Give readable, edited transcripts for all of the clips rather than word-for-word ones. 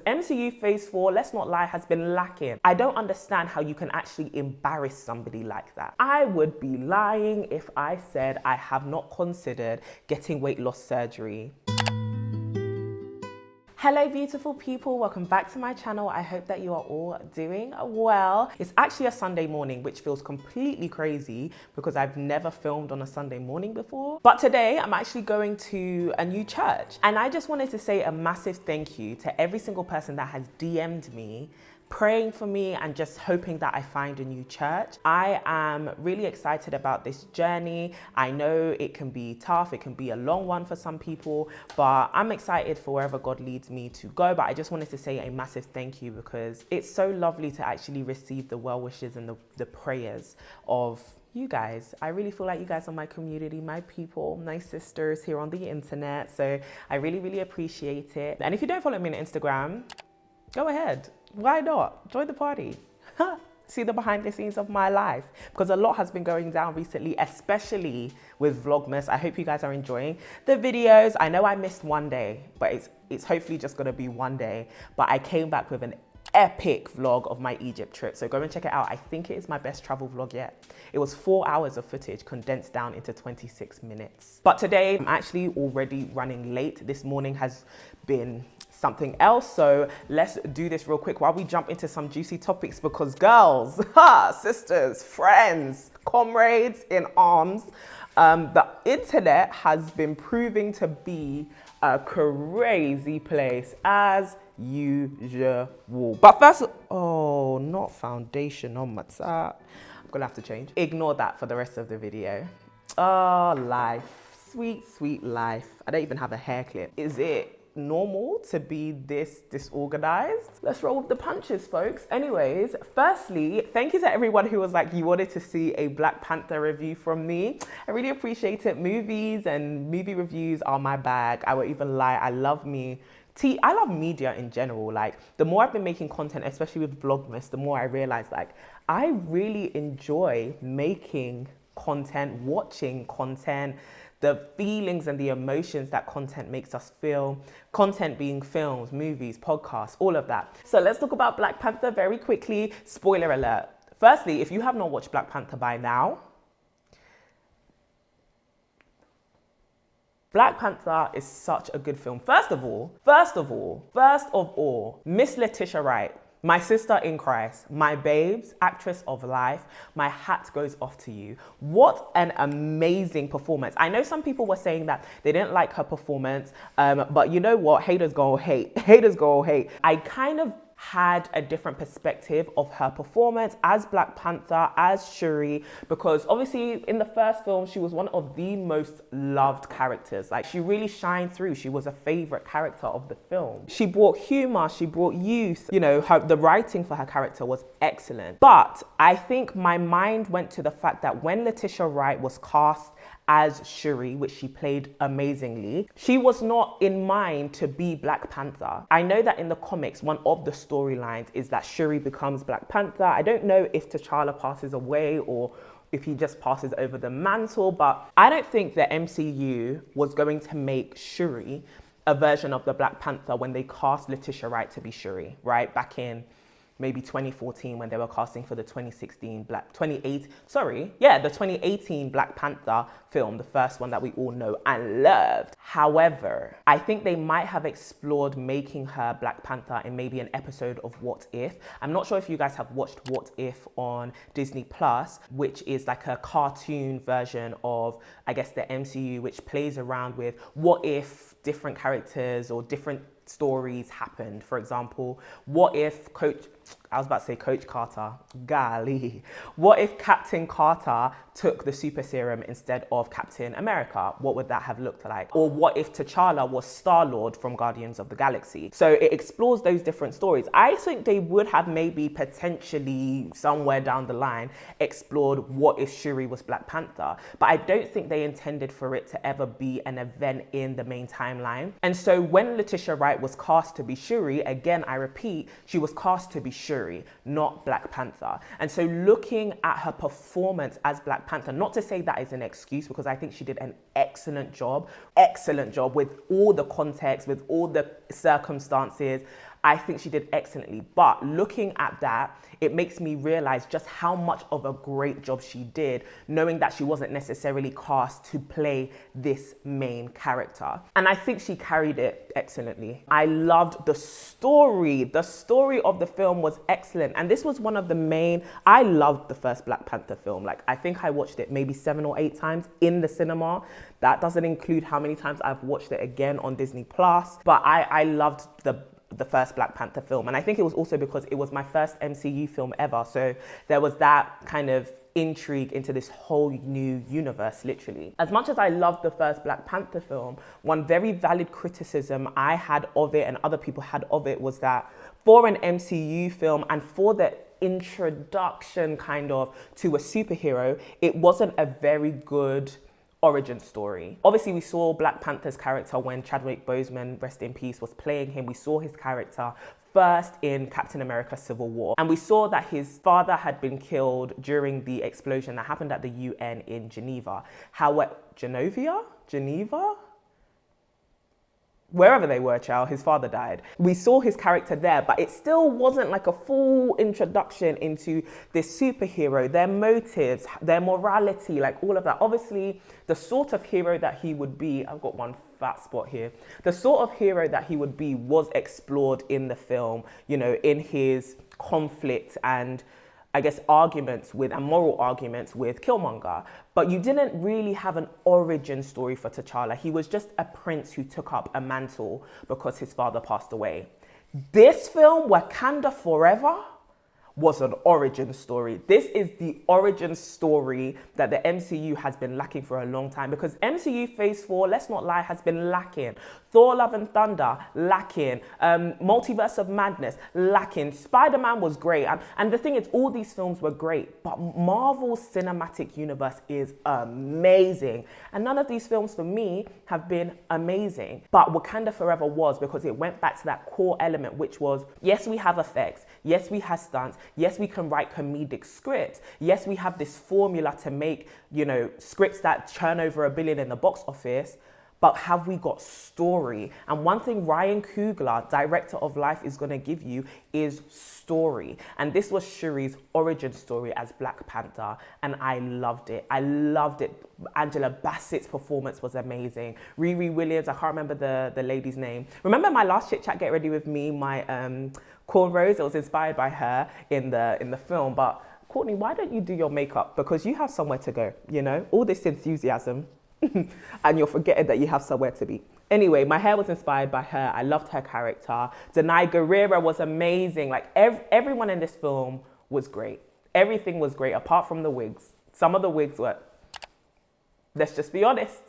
MCU Phase 4, let's not lie, has been lacking. I don't understand how you can actually embarrass somebody like that. I would be lying if I said I have not considered getting weight loss surgery. Hello beautiful people, welcome back to my channel. I hope that you are all doing well. It's actually a Sunday morning, which feels completely crazy because I've never filmed on a Sunday morning before. But today I'm actually going to a new church. And I just wanted to say a massive thank you to every single person that has DM'd me, praying for me and just hoping that I find a new church. I am really excited about this journey. I know it can be tough, it can be a long one for some people, but I'm excited for wherever God leads me to go. But I just wanted to say a massive thank you because it's so lovely to actually receive the well wishes and the prayers of you guys. I really feel like you guys are my community, my people, my sisters here on the internet. So I really appreciate it. And if you don't follow me on Instagram, go ahead. Why not? Join the party. See the behind the scenes of my life, because a lot has been going down recently, especially with Vlogmas. I hope you guys are enjoying the videos. I know I missed one day, but it's hopefully just gonna be one day. But I came back with an epic vlog of my Egypt trip, so go and check it out. I think it is my best travel vlog yet. It was 4 hours of footage condensed down into 26 minutes. But today I'm actually already running late. This morning has been something else, so let's do this real quick while we jump into some juicy topics, because girls, sisters, friends, comrades in arms, the internet has been proving to be a crazy place as usual. But first, oh, not foundation on my top. I'm gonna have to change. Ignore that for the rest of the video. Oh, life, sweet life. I don't even have a hair clip. Is it normal to be this disorganized? Let's roll with the punches, folks. Anyways, firstly, thank you to everyone who was like, you wanted to see a Black Panther review from me. I really appreciate it. Movies and movie reviews are my bag. I won't even lie. I love media in general. Like, the more I've been making content, especially with Vlogmas, the more I realize, like, I really enjoy making content, watching content, the feelings and the emotions that content makes us feel, content being films, movies, podcasts, all of that. So let's talk about Black Panther very quickly. Spoiler alert. Firstly, if you have not watched Black Panther by now, Black Panther is such a good film. First of all, Miss Letitia Wright, my sister in Christ, my babes, actress of life, my hat goes off to you. What an amazing performance. I know some people were saying that they didn't like her performance, but you know what? Haters gonna hate. Haters gonna hate. I kind of had a different perspective of her performance as Black Panther, as Shuri, because obviously in the first film, she was one of the most loved characters. Like, she really shined through. She was a favorite character of the film. She brought humor, she brought youth. You know, the writing for her character was excellent. But I think my mind went to the fact that when Letitia Wright was cast as Shuri, which she played amazingly, she was not in mind to be Black Panther. I know that in the comics, one of the storylines is that Shuri becomes Black Panther. I don't know if T'Challa passes away or if he just passes over the mantle, but I don't think the MCU was going to make Shuri a version of the Black Panther when they cast Letitia Wright to be Shuri, right? Back in maybe 2014 when they were casting for the 2018 Black Panther film, the first one that we all know and loved. However, I think they might have explored making her Black Panther in maybe an episode of What If. I'm not sure if you guys have watched What If on Disney Plus, which is like a cartoon version of, I guess, the MCU, which plays around with what if different characters or different stories happened. For example, what if Coach Carter, golly. What if Captain Carter took the super serum instead of Captain America? What would that have looked like? Or what if T'Challa was Star-Lord from Guardians of the Galaxy? So it explores those different stories. I think they would have maybe potentially somewhere down the line explored what if Shuri was Black Panther, but I don't think they intended for it to ever be an event in the main timeline. And so when Letitia Wright was cast to be Shuri, again, I repeat, she was cast to be Shuri, not Black Panther. And so looking at her performance as Black Panther, not to say that is an excuse, because I think she did an excellent job with all the context, with all the circumstances. I think she did excellently. But looking at that, it makes me realize just how much of a great job she did, knowing that she wasn't necessarily cast to play this main character. And I think she carried it excellently. I loved the story. The story of the film was excellent. And this was one of the main, I loved the first Black Panther film. Like, I think I watched it maybe 7 or 8 times in the cinema. That doesn't include how many times I've watched it again on Disney Plus. But I loved the first Black Panther film. And I think it was also because it was my first MCU film ever. So there was that kind of intrigue into this whole new universe, literally. As much as I loved the first Black Panther film, one very valid criticism I had of it and other people had of it was that for an MCU film and for the introduction kind of to a superhero, it wasn't a very good origin story. Obviously, we saw Black Panther's character when Chadwick Boseman, rest in peace, was playing him. We saw his character first in Captain America Civil War. And we saw that his father had been killed during the explosion that happened at the UN in Geneva. Geneva? Wherever they were, child, his father died. We saw his character there, but it still wasn't like a full introduction into this superhero, their motives, their morality, like all of that. Obviously, the sort of hero that he would be, I've got one fat spot here. The sort of hero that he would be was explored in the film, you know, in his conflict and I guess arguments with and moral arguments with Killmonger. But you didn't really have an origin story for T'Challa. He was just a prince who took up a mantle because his father passed away. This film, Wakanda Forever, was an origin story. This is the origin story that the MCU has been lacking for a long time, because MCU Phase 4, let's not lie, has been lacking. Thor Love and Thunder, lacking. Multiverse of Madness, lacking. Spider-Man was great. And the thing is, all these films were great, but Marvel's cinematic universe is amazing. And none of these films for me have been amazing. But Wakanda Forever was, because it went back to that core element, which was, yes, we have effects. Yes, we have stunts. Yes, we can write comedic scripts. Yes, we have this formula to make, you know, scripts that churn over $1 billion in the box office. But have we got story? And one thing Ryan Coogler, director of Life, is going to give you is story. And this was Shuri's origin story as Black Panther. And I loved it. I loved it. Angela Bassett's performance was amazing. Riri Williams, I can't remember the lady's name. Remember my last Chit Chat Get Ready With Me, my cornrows? It was inspired by her in the film. But Courtney, why don't you do your makeup? Because you have somewhere to go, you know? All this enthusiasm. And you're forgetting that you have somewhere to be. Anyway, my hair was inspired by her. I loved her character. Danai Gurira was amazing. Like everyone in this film was great. Everything was great apart from the wigs. Some of the wigs were, let's just be honest,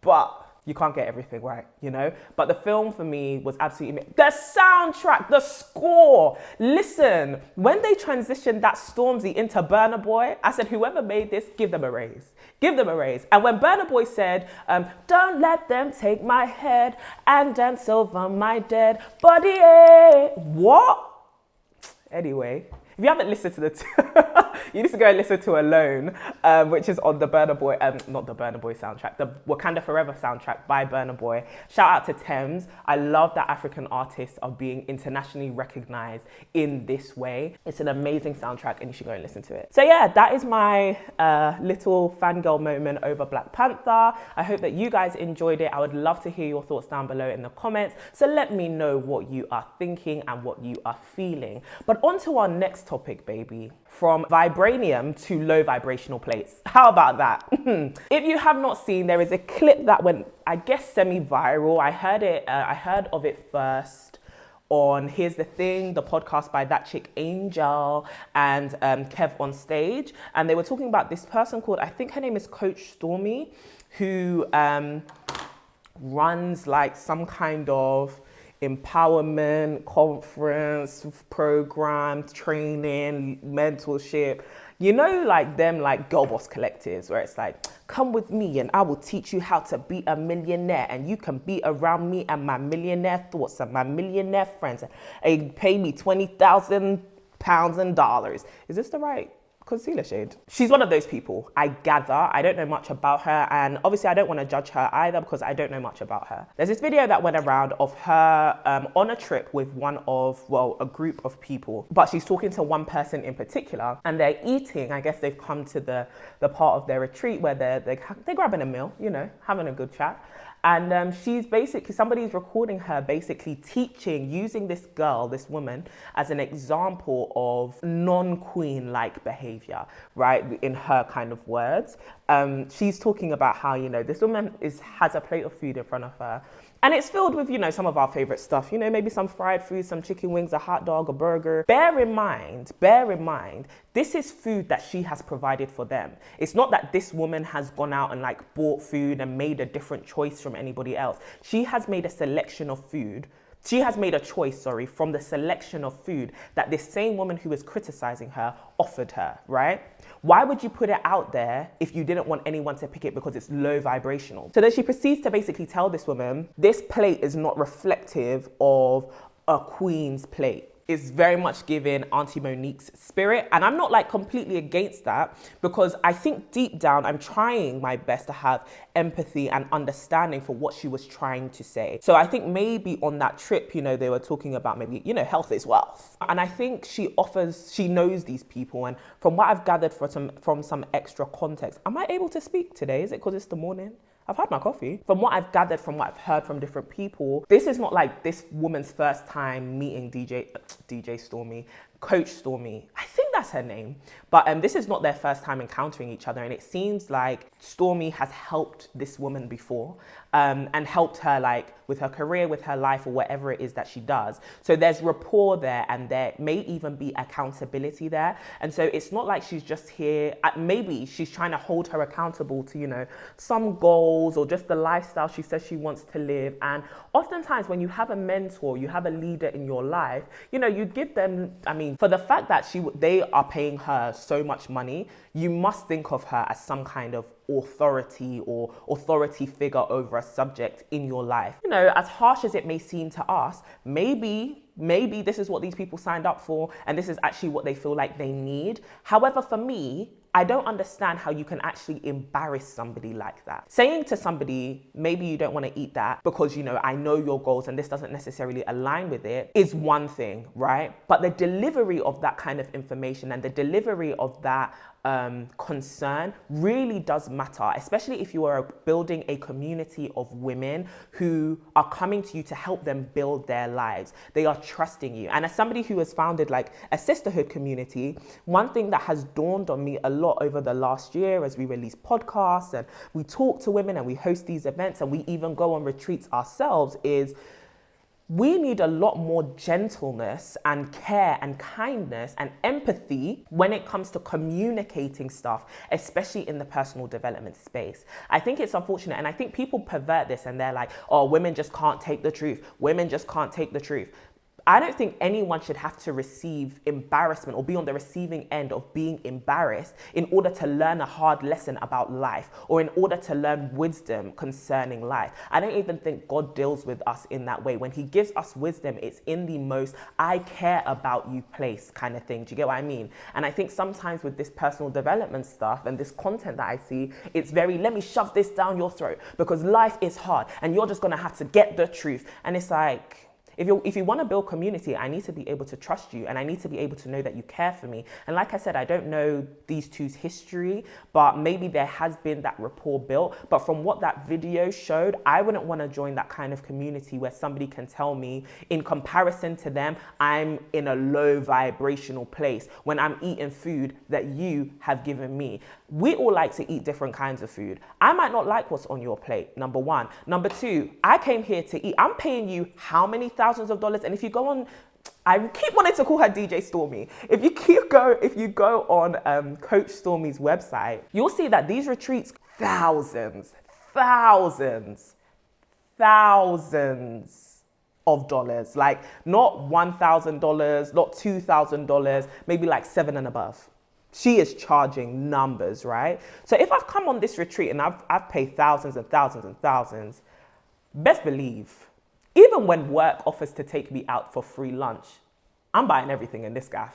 but you can't get everything right, you know? But the film for me was absolutely amazing. The soundtrack, the score. Listen, when they transitioned that Stormzy into Burna Boy, I said, whoever made this, give them a raise. Give them a raise. And when Burna Boy said, don't let them take my head and dance over my dead body. What? Anyway, if you haven't listened to the you need to go and listen to Alone, which is on the Burna Boy, not the Burna Boy soundtrack, the Wakanda Forever soundtrack by Burna Boy. Shout out to Thames. I love that African artists are being internationally recognized in this way. It's an amazing soundtrack and you should go and listen to it. So yeah, that is my little fangirl moment over Black Panther. I hope that you guys enjoyed it. I would love to hear your thoughts down below in the comments. So let me know what you are thinking and what you are feeling. But on to our next topic, baby. From Vibranium to low vibrational plates. How about that? If you have not seen, there is a clip that went, I guess, semi-viral. I heard of it first on Here's the Thing, the podcast by that chick Angel and Kev on Stage. And they were talking about this person called, I think her name is Coach Stormy, who runs like some kind of empowerment conference program, training, mentorship, you know, like them, like girl boss collectives where it's like, come with me and I will teach you how to be a millionaire and you can be around me and my millionaire thoughts and my millionaire friends and pay me £20,000 and dollars. Is this the right concealer shade. She's one of those people, I gather. I don't know much about her, and obviously I don't want to judge her either because I don't know much about her. There's this video that went around of her on a trip with a group of people, but she's talking to one person in particular, and they're eating. I guess they've come to the part of their retreat where they're grabbing a meal, you know, having a good chat. And she's basically, somebody's recording her basically teaching, using this woman, as an example of non-queen-like behavior, right? In her kind of words. She's talking about how, you know, this woman has a plate of food in front of her. And it's filled with, you know, some of our favorite stuff, you know, maybe some fried food, some chicken wings, a hot dog, a burger. Bear in mind, this is food that she has provided for them. It's not that this woman has gone out and like bought food and made a different choice from anybody else. She has made a selection of food. She has made a choice, from the selection of food that this same woman who was criticizing her offered her, right? Why would you put it out there if you didn't want anyone to pick it because it's low vibrational? So then she proceeds to basically tell this woman, this plate is not reflective of a queen's plate. It's very much given Auntie Monique's spirit. And I'm not like completely against that, because I think deep down, I'm trying my best to have empathy and understanding for what she was trying to say. So I think maybe on that trip, you know, they were talking about maybe, you know, health is wealth. And I think she knows these people. And from what I've gathered from some extra context, am I able to speak today? Is it because it's the morning? I've had my coffee. From what I've gathered, from what I've heard from different people, this is not like this woman's first time meeting DJ Stormy, Coach Stormy. I think that's her name. But this is not their first time encountering each other. And it seems like Stormy has helped this woman before and helped her like with her career, with her life, or whatever it is that she does. So there's rapport there, and there may even be accountability there. And so it's not like she's just here. Maybe she's trying to hold her accountable to, you know, some goals or just the lifestyle she says she wants to live. And oftentimes when you have a mentor, you have a leader in your life, you know, you give them, I mean, for the fact that they are paying her so much money, you must think of her as some kind of authority or authority figure over a subject in your life. You know, as harsh as it may seem to us, maybe this is what these people signed up for, and this is actually what they feel like they need. However, for me, I don't understand how you can actually embarrass somebody like that. Saying to somebody, maybe you don't want to eat that because, you know, I know your goals and this doesn't necessarily align with it, is one thing, right? But the delivery of that kind of information and the delivery of that concern really does matter, especially if you are building a community of women who are coming to you to help them build their lives. They are trusting you. And as somebody who has founded like a sisterhood community, one thing that has dawned on me a lot over the last year as we release podcasts and we talk to women and we host these events and we even go on retreats ourselves is we need a lot more gentleness and care and kindness and empathy when it comes to communicating stuff, especially in the personal development space. I think it's unfortunate, and I think people pervert this and they're like, oh, women just can't take the truth. Women just can't take the truth. I don't think anyone should have to receive embarrassment or be on the receiving end of being embarrassed in order to learn a hard lesson about life or in order to learn wisdom concerning life. I don't even think God deals with us in that way. When he gives us wisdom, it's in the most I care about you place kind of thing. Do you get what I mean? And I think sometimes with this personal development stuff and this content that I see, it's very, let me shove this down your throat because life is hard and you're just going to have to get the truth. And it's like, if you want to build community, I need to be able to trust you and I need to be able to know that you care for me. And like I said, I don't know these two's history, but maybe there has been that rapport built. But from what that video showed, I wouldn't want to join that kind of community where somebody can tell me in comparison to them, I'm in a low vibrational place when I'm eating food that you have given me. We all like to eat different kinds of food. I might not like what's on your plate, number one. Number two, I came here to eat. I'm paying you how many thousands of dollars? And if you go on, I keep wanting to call her DJ Stormy. If you go on Coach Stormy's website, you'll see that these retreats, thousands of dollars, like not $1,000, not $2,000, maybe like $7 and above. She is charging numbers, right? So if I've come on this retreat and I've paid thousands and thousands and thousands, best believe, even when work offers to take me out for free lunch, I'm buying everything in this gaff.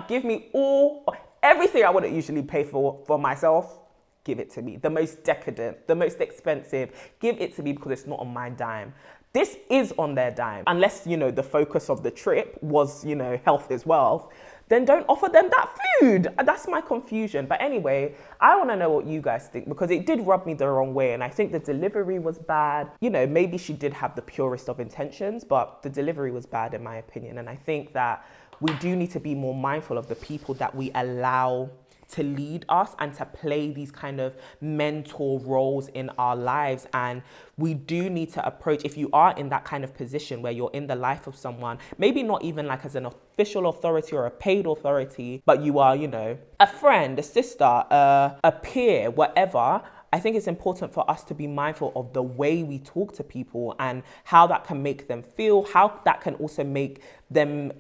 Give me all, Everything I wouldn't usually pay for myself, give it to me. The most decadent, the most expensive, give it to me because it's not on my dime. This is on their dime. Unless, you know, the focus of the trip was, you know, health is wealth, then don't offer them that food. That's my confusion. But anyway, I want to know what you guys think, because it did rub me the wrong way. And I think the delivery was bad. You know, maybe she did have the purest of intentions, but the delivery was bad in my opinion. And I think that we do need to be more mindful of the people that we allow to lead us and to play these kind of mentor roles in our lives. And we do need to approach, if you are in that kind of position where you're in the life of someone, maybe not even like as an official authority or a paid authority, but you are, you know, a friend, a sister, a peer, whatever. I think it's important for us to be mindful of the way we talk to people and how that can make them feel, how that can also make them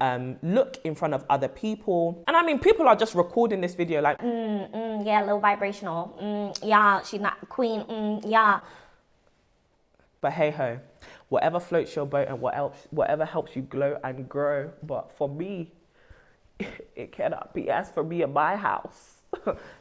look in front of other people. And I mean, people are just recording this video like, yeah, a little vibrational. Yeah, she's not queen. Yeah. But hey ho, whatever floats your boat and whatever helps you glow and grow. But for me, it cannot be as for me in my house.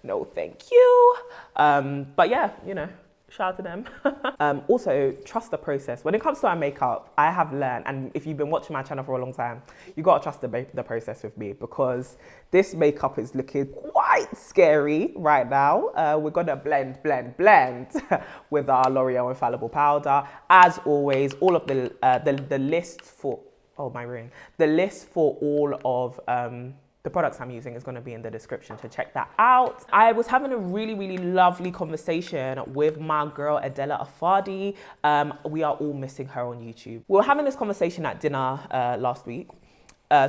No, thank you. But yeah, you know, shout out to them. Also, trust the process. When it comes to our makeup, I have learned, and if you've been watching my channel for a long time, you gotta trust the process with me, because this makeup is looking quite scary right now. We're gonna blend with our L'Oreal Infallible powder. As always, all of the list for, oh my ring, the list for all of the products I'm using is going to be in the description, so check that out. I was having a really lovely conversation with my girl Adela Afadi. We are all missing her on YouTube. We were having this conversation at dinner last week,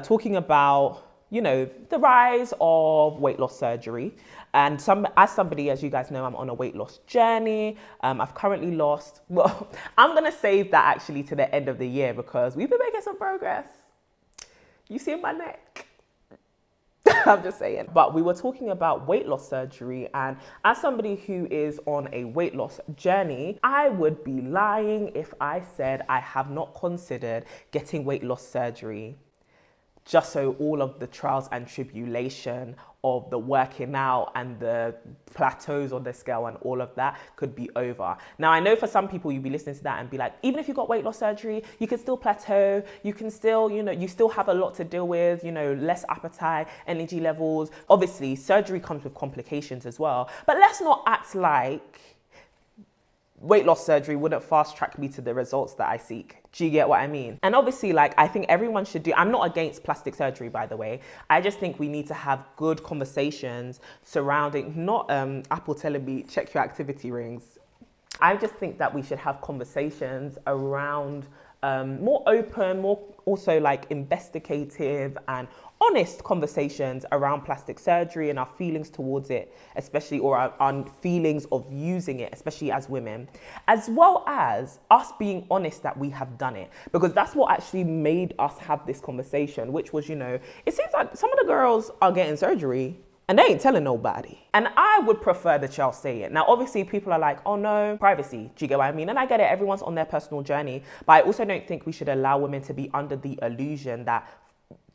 talking about, you know, the rise of weight loss surgery. And as somebody, as you guys know, I'm on a weight loss journey. I've currently lost, well, I'm going to save that actually to the end of the year, because we've been making some progress. You see my neck? I'm just saying. But we were talking about weight loss surgery, and as somebody who is on a weight loss journey, I would be lying if I said I have not considered getting weight loss surgery, just so all of the trials and tribulation of the working out and the plateaus on the scale and all of that could be over. Now, I know for some people you'll be listening to that and be like, even if you got weight loss surgery, you can still plateau, you can still, you know, you still have a lot to deal with, you know, less appetite, energy levels. Obviously, surgery comes with complications as well, but let's not act like weight loss surgery wouldn't fast track me to the results that I seek. Do you get what I mean? And obviously, like, I think everyone should do, I'm not against plastic surgery, by the way. I just think we need to have good conversations surrounding, not Apple telling me, check your activity rings. I just think that we should have conversations around more open, more also like investigative and honest conversations around plastic surgery and our feelings towards it, especially, or our feelings of using it, especially as women, as well as us being honest that we have done it, because that's what actually made us have this conversation, which was, you know, it seems like some of the girls are getting surgery and they ain't telling nobody. And I would prefer that y'all say it. Now, obviously, people are like, oh no, privacy. Do you get what I mean? And I get it, everyone's on their personal journey. But I also don't think we should allow women to be under the illusion that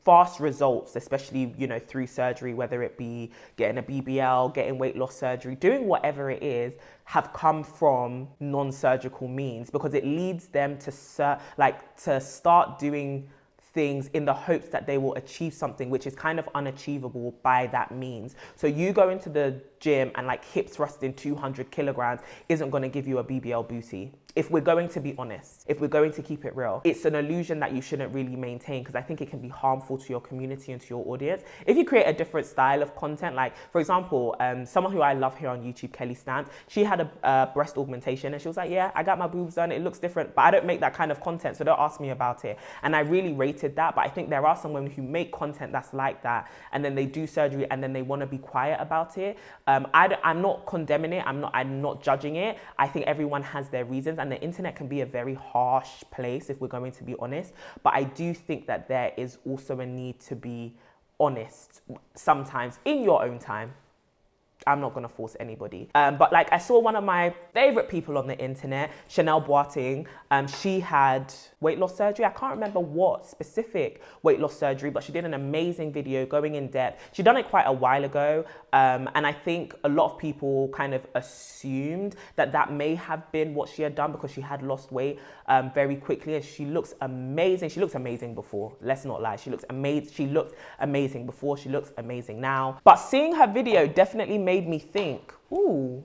fast results, especially, you know, through surgery, whether it be getting a BBL, getting weight loss surgery, doing whatever it is, have come from non-surgical means, because it leads them to start doing things in the hopes that they will achieve something which is kind of unachievable by that means. So you go into the gym and like hip thrusting 200 kilograms isn't going to give you a BBL booty. If we're going to be honest, if we're going to keep it real, it's an illusion that you shouldn't really maintain, because I think it can be harmful to your community and to your audience. If you create a different style of content, like for example, someone who I love here on YouTube, Kelly Stamps, she had a breast augmentation and she was like, yeah, I got my boobs done, it looks different, but I don't make that kind of content, so don't ask me about it. And I really rated that, but I think there are some women who make content that's like that, and then they do surgery and then they want to be quiet about it. I'm not condemning it, I'm not judging it. I think everyone has their reasons, and the internet can be a very harsh place if we're going to be honest. But I do think that there is also a need to be honest sometimes in your own time. I'm not gonna force anybody. But like I saw one of my favorite people on the internet, Chanel Boateng, she had weight loss surgery. I can't remember what specific weight loss surgery, but she did an amazing video going in depth. She'd done it quite a while ago. And I think a lot of people kind of assumed that that may have been what she had done because she had lost weight very quickly. And she looks amazing. She looks amazing before. Let's not lie. She looks amazing. She looked amazing before. She looks amazing now. But seeing her video definitely made me think, ooh,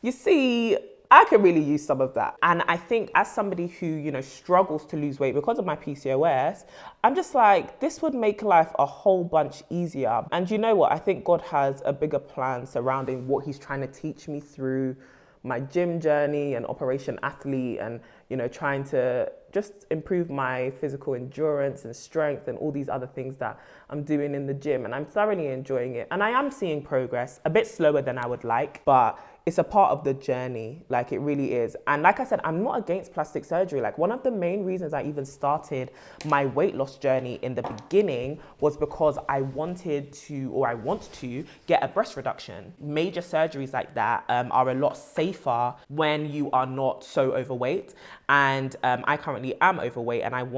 you see, I could really use some of that. And I think as somebody who, you know, struggles to lose weight because of my PCOS, I'm just like, this would make life a whole bunch easier. And you know what? I think God has a bigger plan surrounding what he's trying to teach me through my gym journey and Operation Athlete, and, you know, trying to just improve my physical endurance and strength and all these other things that I'm doing in the gym. And I'm thoroughly enjoying it. And I am seeing progress, a bit slower than I would like, but it's a part of the journey, like it really is. And like I said, I'm not against plastic surgery. Like one of the main reasons I even started my weight loss journey in the beginning was because I wanted to, or I want to, get a breast reduction. Major surgeries like that are a lot safer when you are not so overweight. And I currently am overweight, and I'm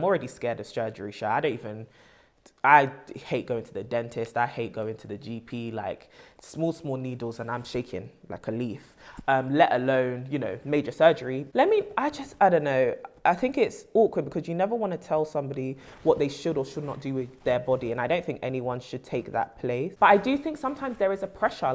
already scared of surgery, Sha. I hate going to the dentist. I hate going to the GP, like small needles, and I'm shaking like a leaf, let alone, you know, major surgery. I don't know. I think it's awkward because you never want to tell somebody what they should or should not do with their body. And I don't think anyone should take that place. But I do think sometimes there is a pressure,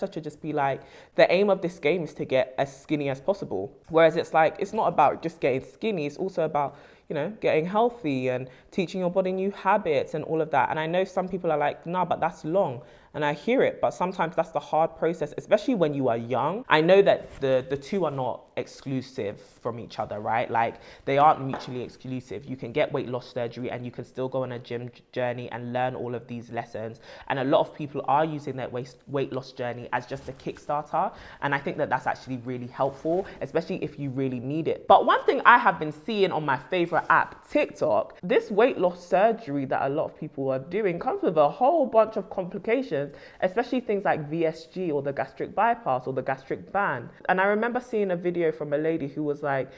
to just be like, the aim of this game is to get as skinny as possible. Whereas it's like, it's not about just getting skinny. It's also about, you know, getting healthy and teaching your body new habits and all of that. And I know some people are like, nah, but that's long. And I hear it, but sometimes that's the hard process, especially when you are young. I know that the two are not exclusive from each other, right? Like they aren't mutually exclusive. You can get weight loss surgery and you can still go on a gym journey and learn all of these lessons. And a lot of people are using that weight loss journey as just a Kickstarter. And I think that that's actually really helpful, especially if you really need it. But one thing I have been seeing on my favorite app, TikTok, this weight loss surgery that a lot of people are doing comes with a whole bunch of complications, especially things like VSG or the gastric bypass or the gastric band. And I remember seeing a video from a lady who was like,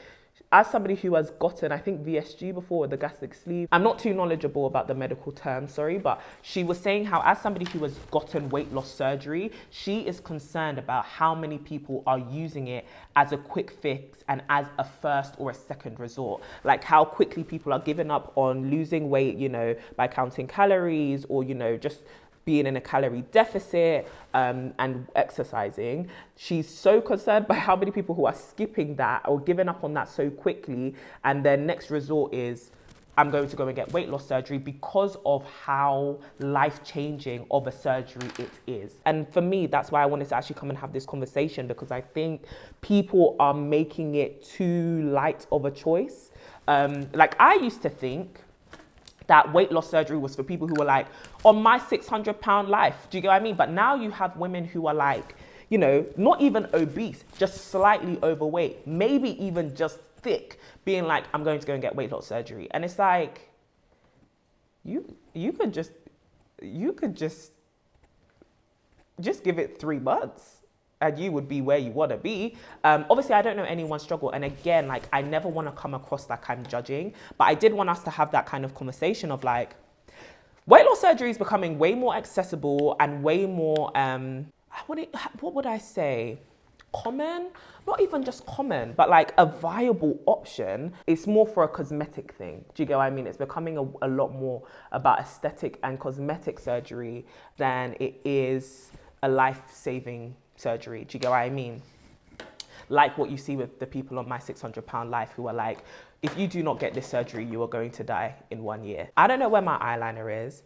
as somebody who has gotten, I think, VSG before, the gastric sleeve, I'm not too knowledgeable about the medical term, sorry, but she was saying how as somebody who has gotten weight loss surgery, she is concerned about how many people are using it as a quick fix and as a first or a second resort. Like how quickly people are giving up on losing weight, you know, by counting calories or, you know, just being in a calorie deficit and exercising. She's so concerned by how many people who are skipping that or giving up on that so quickly, and their next resort is, I'm going to go and get weight loss surgery because of how life-changing of a surgery it is. And for me, that's why I wanted to actually come and have this conversation, because I think people are making it too light of a choice. Like I used to think that weight loss surgery was for people who were like, on my 600-pound life. Do you get what I mean? But now you have women who are like, you know, not even obese, just slightly overweight, maybe even just thick, being like, I'm going to go and get weight loss surgery. And it's like, you could just give it 3 months and you would be where you want to be. Obviously, I don't know anyone's struggle. And again, like, I never want to come across like I'm judging, but I did want us to have that kind of conversation of like, weight loss surgery is becoming way more accessible and way more, what would I say? Common? Not even just common, but like a viable option. It's more for a cosmetic thing. Do you get what I mean? It's becoming a lot more about aesthetic and cosmetic surgery than it is a life-saving surgery. Do you get what I mean? Like what you see with the people on my 600-pound life who are like, if you do not get this surgery, you are going to die in 1 year. I don't know where my eyeliner is.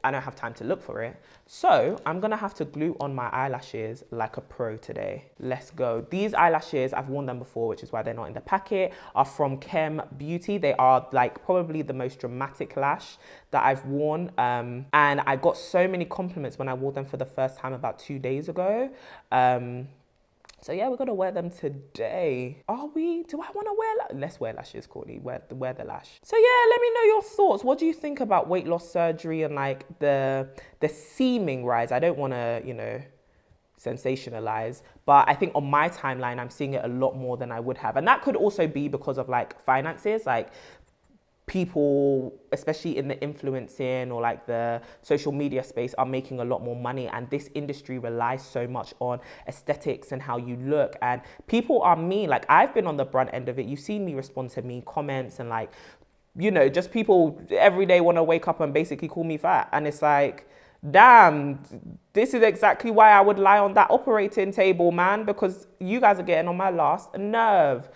I don't have time to look for it. So I'm gonna have to glue on my eyelashes like a pro today. Let's go. These eyelashes, I've worn them before, which is why they're not in the packet, are from Chem Beauty. They are like probably the most dramatic lash that I've worn. And I got so many compliments when I wore them for the first time about 2 days ago. So yeah, we're gonna wear them today. Are we? Do I want to wear? Let's wear lashes, Courtney. Wear the lash. So yeah, let me know your thoughts. What do you think about weight loss surgery and like the seeming rise? I don't want to, you know, sensationalize, but I think on my timeline, I'm seeing it a lot more than I would have, and that could also be because of like finances, like people, especially in the influencing or like the social media space, are making a lot more money, and this industry relies so much on aesthetics and how you look, and people are mean. Like, I've been on the brunt end of it. You've seen me respond to mean comments, and like, you know, just people every day want to wake up and basically call me fat, and it's like, damn, this is exactly why I would lie on that operating table, man, because you guys are getting on my last nerve.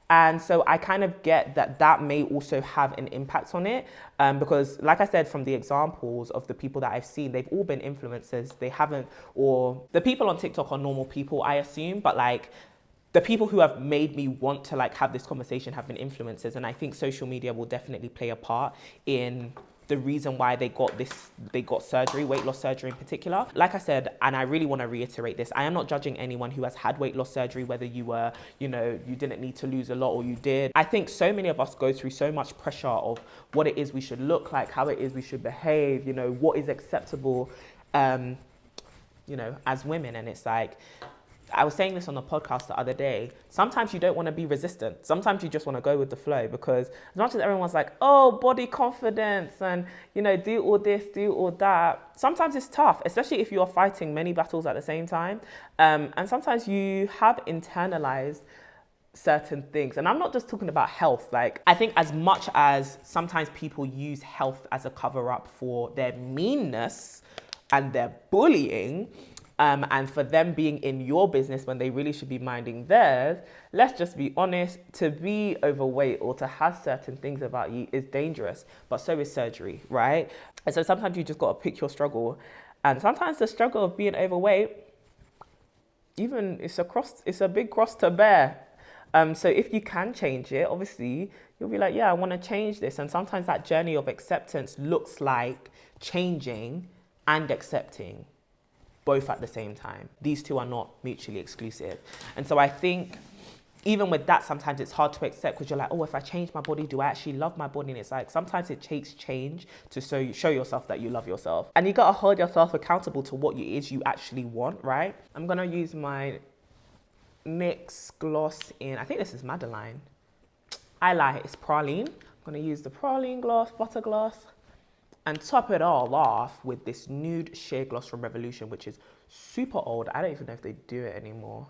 And so I kind of get that may also have an impact on it, because like I said, from the examples of the people that I've seen, they've all been influencers. They haven't, or the people on TikTok are normal people, I assume, but like the people who have made me want to like have this conversation have been influencers. And I think social media will definitely play a part in the reason why they got surgery, weight loss surgery in particular. Like I said, and I really want to reiterate this, I am not judging anyone who has had weight loss surgery, whether you were, you know, you didn't need to lose a lot or you did. I think so many of us go through so much pressure of what it is we should look like, how it is we should behave, you know, what is acceptable, you know, as women. And it's like, I was saying this on the podcast the other day, sometimes you don't want to be resistant. Sometimes you just want to go with the flow, because as much as everyone's like, oh, body confidence and, you know, do all this, do all that, sometimes it's tough, especially if you are fighting many battles at the same time. And sometimes you have internalized certain things. And I'm not just talking about health. Like, I think as much as sometimes people use health as a cover up for their meanness and their bullying, and for them being in your business when they really should be minding theirs, let's just be honest, to be overweight or to have certain things about you is dangerous, but so is surgery, right? And so sometimes you just got to pick your struggle. And sometimes the struggle of being overweight, even it's a big cross to bear. So if you can change it, obviously you'll be like, yeah, I want to change this. And sometimes that journey of acceptance looks like changing and accepting both at the same time. These two are not mutually exclusive. And so I think even with that, sometimes it's hard to accept, because you're like, oh, if I change my body, do I actually love my body? And it's like, sometimes it takes change to show yourself that you love yourself. And you got to hold yourself accountable to what it is you actually want, right? I'm going to use my NYX gloss in, I think this is Madeline. I lie, it's Praline. I'm going to use the Praline gloss, butter gloss, and top it all off with this nude sheer gloss from Revolution, which is super old. I don't even know if they do it anymore,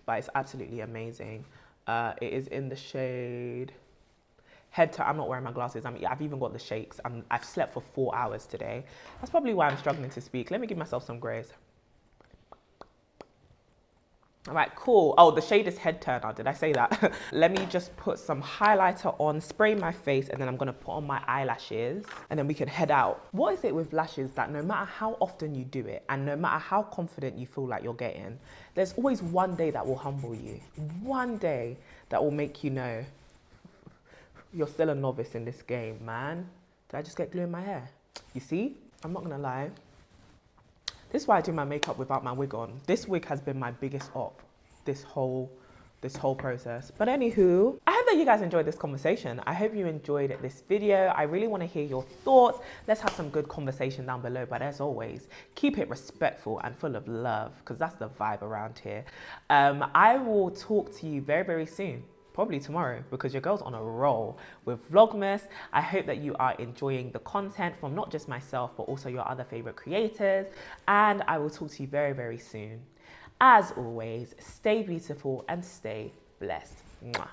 but it's absolutely amazing. It is in the shade Headturner. I'm not wearing my glasses. I've even got the shakes. I've slept for 4 hours today. That's probably why I'm struggling to speak. Let me give myself some grace. All right, cool. Oh, the shade is Headturner. Did I say that? Let me just put some highlighter on, spray my face, and then I'm gonna put on my eyelashes, and then we can head out. What is it with lashes that no matter how often you do it, and no matter how confident you feel like you're getting, there's always one day that will humble you. One day that will make you know you're still a novice in this game, man. Did I just get glue in my hair? You see, I'm not gonna lie. This is why I do my makeup without my wig on. This wig has been my biggest op this whole process. But anywho, I hope that you guys enjoyed this conversation. I hope you enjoyed this video. I really want to hear your thoughts. Let's have some good conversation down below. But as always, keep it respectful and full of love, because that's the vibe around here. I will talk to you very, very soon. Probably tomorrow, because your girl's on a roll with Vlogmas. I hope that you are enjoying the content from not just myself, but also your other favorite creators. And I will talk to you very, very soon. As always, stay beautiful and stay blessed. Mwah.